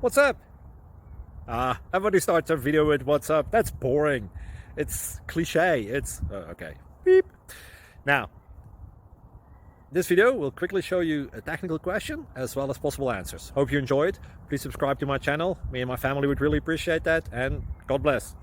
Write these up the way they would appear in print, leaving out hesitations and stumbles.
What's up? Everybody starts their video with what's up. That's boring. It's cliche. It's okay. Beep. Now, this video will quickly show you a technical question as well as possible answers. Hope you enjoyed. Please subscribe to my channel. Me and my family would really appreciate that, and God bless.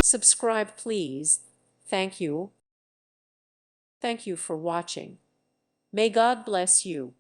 Subscribe, please. Thank you. Thank you for watching. May God bless you.